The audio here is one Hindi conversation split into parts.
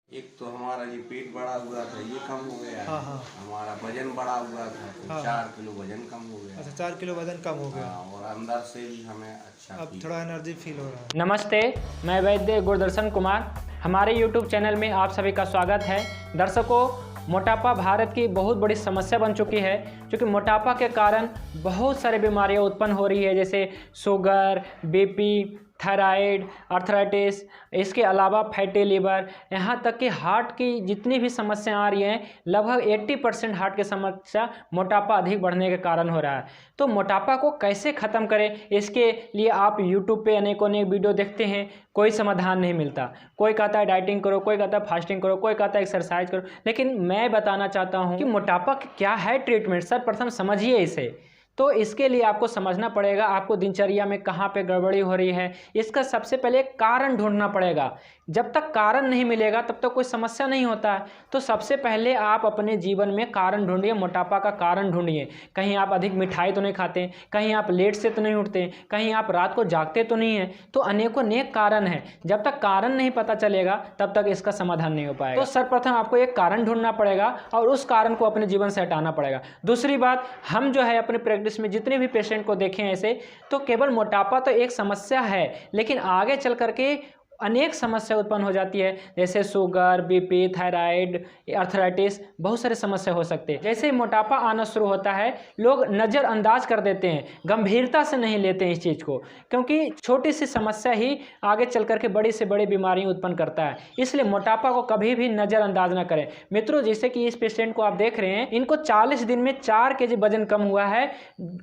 एक तो हमारा ये पेट बड़ा हुआ था, ये कम हो गया है। हाँ। हमारा वजन बड़ा हुआ था तो हाँ। 4 किलो वजन कम हो गया। अच्छा, 4 किलो वजन कम हो गया। और अंदर से भी हमें अच्छा अब थोड़ा एनर्जी फील हो रहा है। नमस्ते, मैं वैद्य गुरदर्शन कुमार। हमारे YouTube चैनल में आप सभी का स्वागत है। दर्शकों, मोटापा भारत की बहुत बड़ी समस्या बन चुकी है, क्योंकि मोटापा के कारण बहुत सारी बीमारियां उत्पन्न हो रही है, जैसे शुगर, बीपी, थायराइड, अर्थराइटिस, इसके अलावा फैटी लीवर, यहाँ तक कि हार्ट की जितनी भी समस्याएं आ रही हैं, लगभग 80% हार्ट की समस्या मोटापा अधिक बढ़ने के कारण हो रहा है। तो मोटापा को कैसे ख़त्म करें, इसके लिए आप YouTube पे अनेकों वीडियो देखते हैं, कोई समाधान नहीं मिलता। कोई कहता है डाइटिंग करो, कोई कहता है फास्टिंग करो, कोई कहता है एक्सरसाइज करो, लेकिन मैं बताना चाहता हूँ कि मोटापा क्या है ट्रीटमेंट। सर्वप्रथम समझिए इसे। तो इसके लिए आपको समझना पड़ेगा आपको दिनचर्या में कहाँ पे गड़बड़ी हो रही है। इसका सबसे पहले कारण ढूंढना पड़ेगा। जब तक कारण नहीं मिलेगा तब तक कोई समस्या नहीं होता है। तो सबसे पहले आप अपने जीवन में कारण ढूंढिए, मोटापा का कारण ढूंढिए। कहीं आप अधिक मिठाई तो नहीं खाते, कहीं आप लेट से तो नहीं उठते, कहीं आप रात को जागते तो नहीं हैं। तो अनेकों नेक कारण हैं। जब तक कारण नहीं पता चलेगा तब तक इसका समाधान नहीं हो पाएगा। तो सर्वप्रथम आपको एक कारण ढूंढना पड़ेगा और उस कारण को अपने जीवन से हटाना पड़ेगा। दूसरी बात, हम जो है अपने प्रैक्टिस में जितने भी पेशेंट को देखें ऐसे, तो केवल मोटापा तो एक समस्या है, लेकिन आगे चल करके अनेक समस्या उत्पन्न हो जाती है, जैसे शुगर, बीपी, थायराइड, अर्थराइटिस, बहुत सारे समस्या हो सकते हैं। जैसे ही मोटापा आना शुरू होता है, लोग नज़रअंदाज कर देते हैं, गंभीरता से नहीं लेते हैं इस चीज़ को, क्योंकि छोटी सी समस्या ही आगे चल करके बड़ी से बड़ी बीमारियां उत्पन्न करता है। इसलिए मोटापा को कभी भी नज़रअंदाज ना करें। मित्रों, जैसे कि इस पेशेंट को आप देख रहे हैं, इनको 40 दिन में 4 kg वजन कम हुआ है,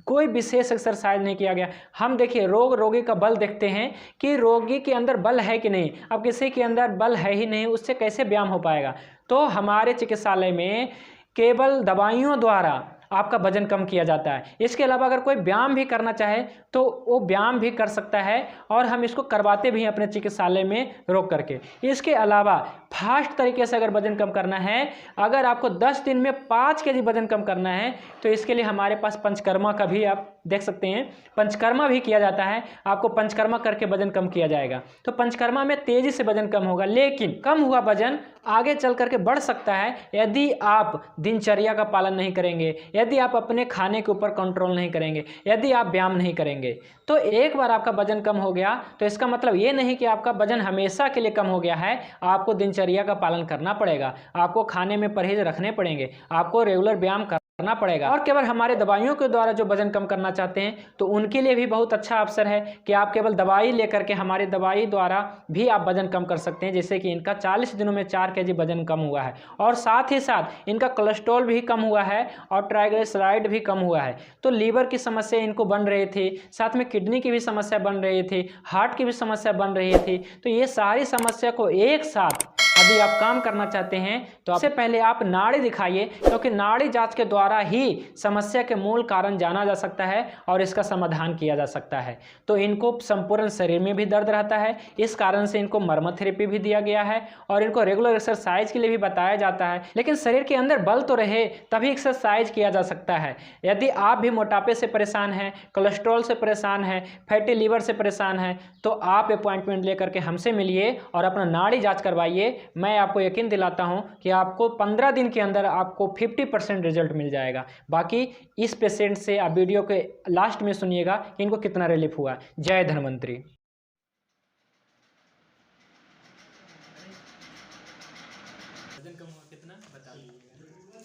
कोई विशेष एक्सरसाइज नहीं किया गया। हम देखिए, रोगी का बल देखते हैं कि रोगी के अंदर बल है कि नहीं। अब किसी के अंदर बल है ही नहीं, उससे कैसे व्यायाम हो पाएगा। तो हमारे चिकित्सालय में केवल दवाइयों द्वारा आपका वजन कम किया जाता है। इसके अलावा अगर कोई व्यायाम भी करना चाहे तो वो व्यायाम भी कर सकता है, और हम इसको करवाते भी हैं अपने चिकित्सालय में रोक करके। इसके अलावा फास्ट तरीके से अगर वजन कम करना है, अगर आपको 10 दिन में 5 kg वजन कम करना है, तो इसके लिए हमारे पास पंचकर्मा का भी आप देख सकते हैं, पंचकर्मा भी किया जाता है। आपको पंचकर्मा करके वजन कम किया जाएगा। तो पंचकर्मा में तेजी से वजन कम होगा, लेकिन कम हुआ वजन आगे चल करके बढ़ सकता है यदि आप दिनचर्या का पालन नहीं करेंगे, यदि आप अपने खाने के ऊपर कंट्रोल नहीं करेंगे, यदि आप व्यायाम नहीं करेंगे। तो एक बार आपका वजन कम हो गया तो इसका मतलब ये नहीं कि आपका वजन हमेशा के लिए कम हो गया है। आपको दिनचर्या का पालन करना पड़ेगा, आपको खाने में परहेज रखने पड़ेंगे, आपको रेगुलर व्यायाम करना पड़ेगा। और केवल हमारे दवाइयों के द्वारा जो वजन कम करना चाहते हैं, तो उनके लिए भी बहुत अच्छा अवसर है कि आप केवल दवाई लेकर के हमारी दवाई द्वारा भी आप वजन कम कर सकते हैं। जैसे कि इनका 40 दिनों में 4 kg वजन कम हुआ है, और साथ ही साथ इनका कोलेस्ट्रॉल भी कम हुआ है और ट्राइग्लिसराइड भी कम हुआ है। तो लीवर की समस्या इनको बन रही थी, साथ में किडनी की भी समस्या बन रही थी, हार्ट की भी समस्या बन रही थी। तो ये सारी समस्या को एक साथ यदि आप काम करना चाहते हैं तो सबसे पहले आप नाड़ी दिखाइए, क्योंकि नाड़ी जांच के द्वारा ही समस्या के मूल कारण जाना जा सकता है और इसका समाधान किया जा सकता है। तो इनको संपूर्ण शरीर में भी दर्द रहता है, इस कारण से इनको मर्म थेरेपी भी दिया गया है, और इनको रेगुलर एक्सरसाइज के लिए भी बताया जाता है। लेकिन शरीर के अंदर बल तो रहे तभी एक्सरसाइज किया जा सकता है। यदि आप भी मोटापे से परेशान हैं, कोलेस्ट्रॉल से परेशान हैं, फैटी लीवर से परेशान हैं, तो आप अपॉइंटमेंट लेकर के हमसे मिलिए और अपना नाड़ी जाँच करवाइए। मैं आपको यकीन दिलाता हूं कि आपको 15 दिन के अंदर आपको 50% रिजल्ट मिल जाएगा। बाकी इस पेशेंट से आप वीडियो के लास्ट में सुनिएगा कि इनको कितना रिलीफ हुआ। जय धन्वंतरी।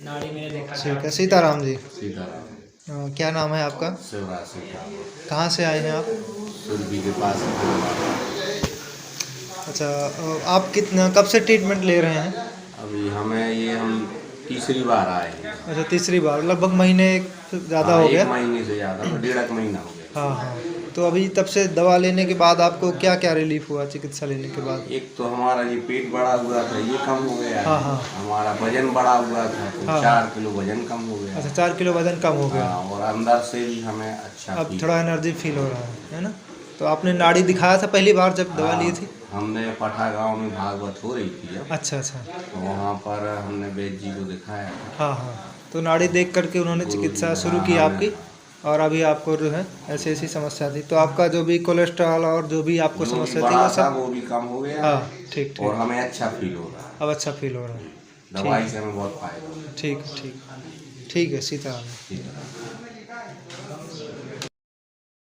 नाड़ी में देखा ठीक है। सीताराम जी, सीताराम। क्या नाम है आपका? शिवराज सिंह। कहाँ से आए हैं आप? सुरभि के पास। अच्छा, आप कितना कब से ट्रीटमेंट ले रहे हैं? अभी हम तीसरी बार आए हैं। अच्छा, तीसरी बार। लगभग महीने से ज़्यादा हो गया? 1 महीने से ज़्यादा, 1.5 महीना हो गया। हाँ। तो अभी तब से दवा लेने के बाद आपको क्या क्या रिलीफ हुआ चिकित्सा लेने के बाद? एक तो हमारा ये पेट बड़ा हुआ था, ये कम हो गया है। हाँ। हमारा वजन बड़ा हुआ था तो 4 किलो वजन कम हो गया। अच्छा, 4 किलो वजन कम हो गया। और अंदर से भी हमें अच्छा अब थोड़ा एनर्जी फील हो रहा है ना? तो आपने नाड़ी दिखाया था पहली बार जब दवा ली थी? हमने पठा गांव में भागवत हो रही थी जब। अच्छा। तो वहाँ पर हमने वैद्य जी को दिखाया। हाँ। तो नाड़ी देख करके उन्होंने चिकित्सा शुरू की आपकी, और अभी आपको जो है ऐसी ऐसी समस्या थी, तो आपका जो भी कोलेस्ट्रॉल और जो भी आपको समस्या थी वो भी कम हो गया। हाँ, ठीक। और हमें अच्छा फील हो रहा है। अब अच्छा फील हो रहा है। दवाई से हमें बहुत फायदा है। ठीक ठीक ठीक है, सीताराम। ठीक है।